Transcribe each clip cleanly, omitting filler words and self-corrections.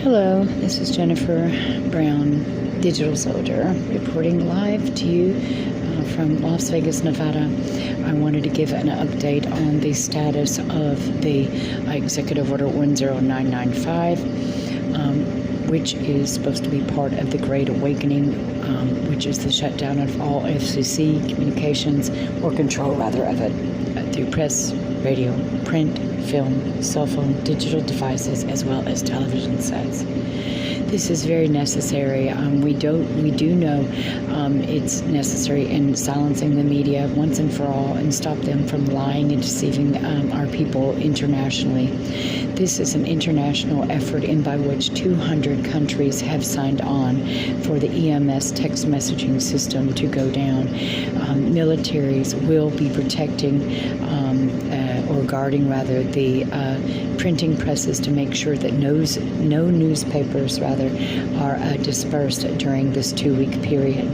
Hello, this is Jennifer Brown, Digital Soldier, reporting live to you from Las Vegas, Nevada. I wanted to give an update on the status of the Executive Order 10995, which is supposed to be part of the Great Awakening, which is the shutdown of all FCC communications, or control rather of it, through press, radio, print, film, cell phone, digital devices, as well as television sets. This is very necessary. We do know it's necessary in silencing the media once and for all and stop them from lying and deceiving our people internationally. This is an international effort in by which 200 countries have signed on for the EMS text messaging system to go down. Militaries will be protecting or guarding rather the printing presses to make sure that no newspapers are dispersed during this 2-week period.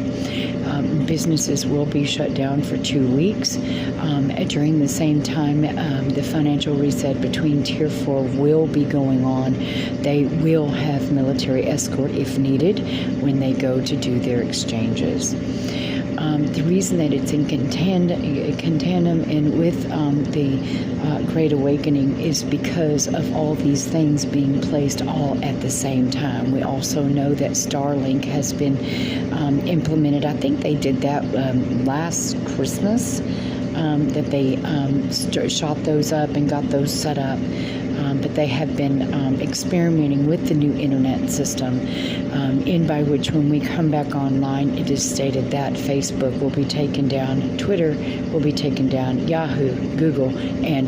Businesses will be shut down for 2 weeks. During the same time, the financial reset between Tier 4 will be going on. They will have military escort if needed when they go to do their exchanges. The reason that it's in tandem and with the Great Awakening is because of all these things being placed all at the same time. We also know that Starlink has been implemented. I think they did that last Christmas, that they shot those up and got those set up. But they have been experimenting with the new internet system, in by which when we come back online, it is stated that Facebook will be taken down, Twitter will be taken down, Yahoo, Google, and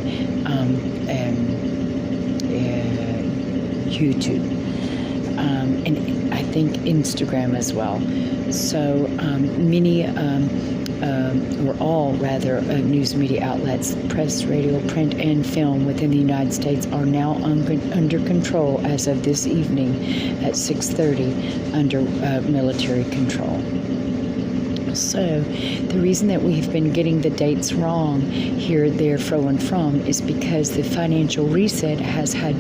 YouTube, and I think Instagram as well. So many or all rather news media outlets, press, radio, print, and film within the United States are now under control as of this evening at 6:30 under military control. So the reason that we have been getting the dates wrong here, there, fro, and from is because the financial reset has had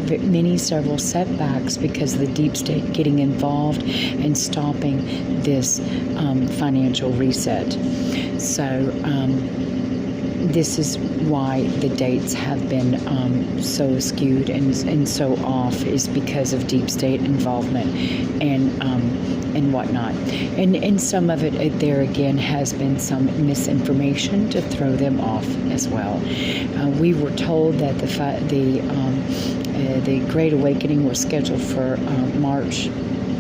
several setbacks because of the deep state getting involved and stopping this financial reset. So this is why the dates have been so skewed and so off, is because of deep state involvement and whatnot. And some of it there again has been some misinformation to throw them off as well. We were told that the Great Awakening was scheduled for March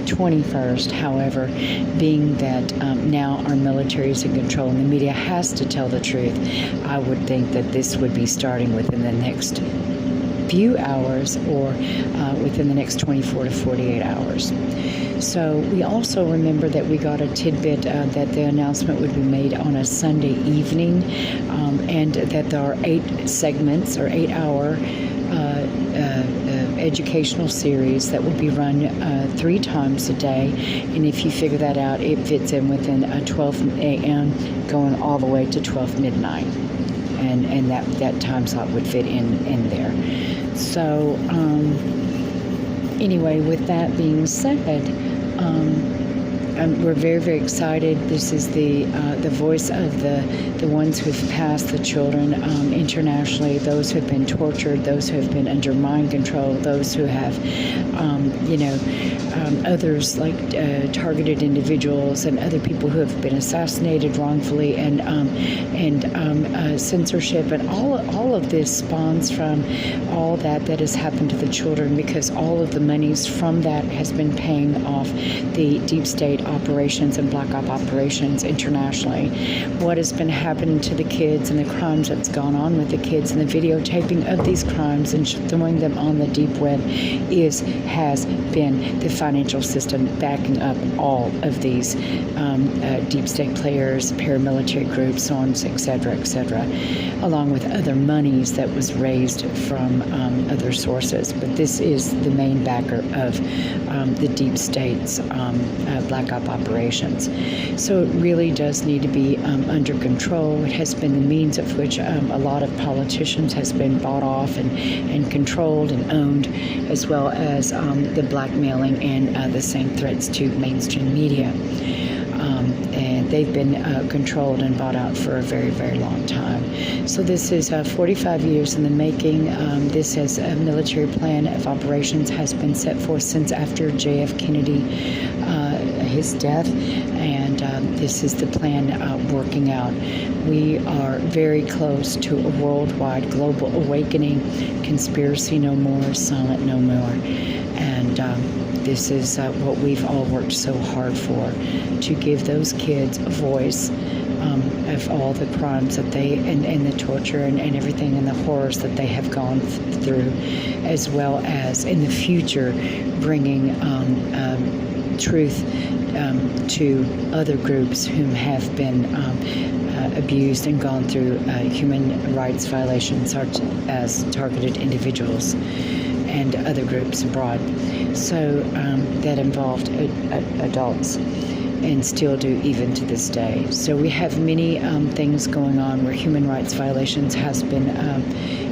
21st. However, being that now our military is in control and the media has to tell the truth, I would think that this would be starting within the next few hours or within the next 24 to 48 hours. So we also remember that we got a tidbit that the announcement would be made on a Sunday evening, and that there are 8 segments or 8-hour educational series that will be run 3 times a day. And if you figure that out, it fits in within 12 a.m. going all the way to 12 midnight. And that time slot would fit in there. So anyway, with that being said, we're very, very excited. This is the voice of the ones who have passed, the children internationally, those who have been tortured, those who have been under mind control, those who have, others like targeted individuals and other people who have been assassinated wrongfully, and censorship, and all of this spawns from all that has happened to the children, because all of the monies from that has been paying off the deep state operations and black op operations internationally. What has been happening to the kids and the crimes that's gone on with the kids and the videotaping of these crimes and throwing them on the deep web has been the financial system backing up all of these deep state players, paramilitary groups, so on, etc., along with other monies that was raised from other sources. But this is the main backer of the deep state's black breakup operations. So it really does need to be under control. It has been the means of which a lot of politicians has been bought off and controlled and owned, as well as the blackmailing and the same threats to mainstream media. And they've been controlled and bought out for a very, very long time. So this is 45 years in the making. This is a military plan of operations has been set forth since after J.F. Kennedy, his death, and this is the plan working out. We are very close to a worldwide global awakening, conspiracy no more, silent no more, and this is what we've all worked so hard for, to give those kids a voice of all the crimes that they, and the torture and everything and the horrors that they have gone through, as well as in the future bringing truth to other groups whom have been abused and gone through human rights violations, such as targeted individuals and other groups abroad. So that involved adults, and still do even to this day. So we have many things going on where human rights violations has been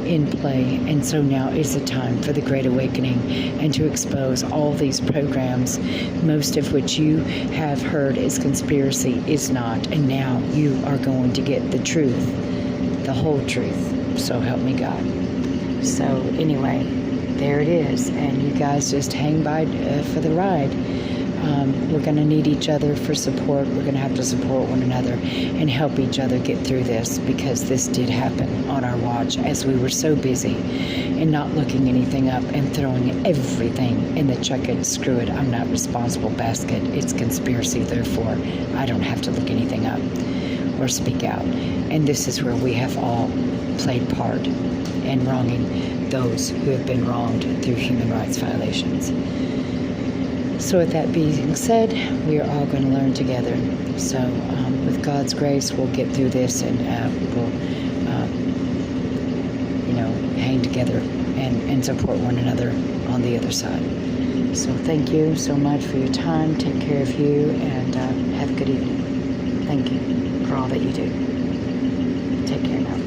in play, and so now is the time for the Great Awakening and to expose all these programs, most of which you have heard is conspiracy, is not, and now you are going to get the truth, the whole truth. So help me God. So anyway, there it is, and you guys just hang by for the ride. We're going to need each other for support. We're going to have to support one another and help each other get through this, because this did happen on our watch as we were so busy and not looking anything up and throwing everything in the chuck it, screw it, I'm not responsible basket. It's conspiracy, therefore I don't have to look anything up or speak out. And this is where we have all played part in wronging those who have been wronged through human rights violations. So with that being said, we are all going to learn together. So with God's grace, we'll get through this, and we'll, hang together and support one another on the other side. So thank you so much for your time. Take care of you, and have a good evening. Thank you for all that you do. Take care now.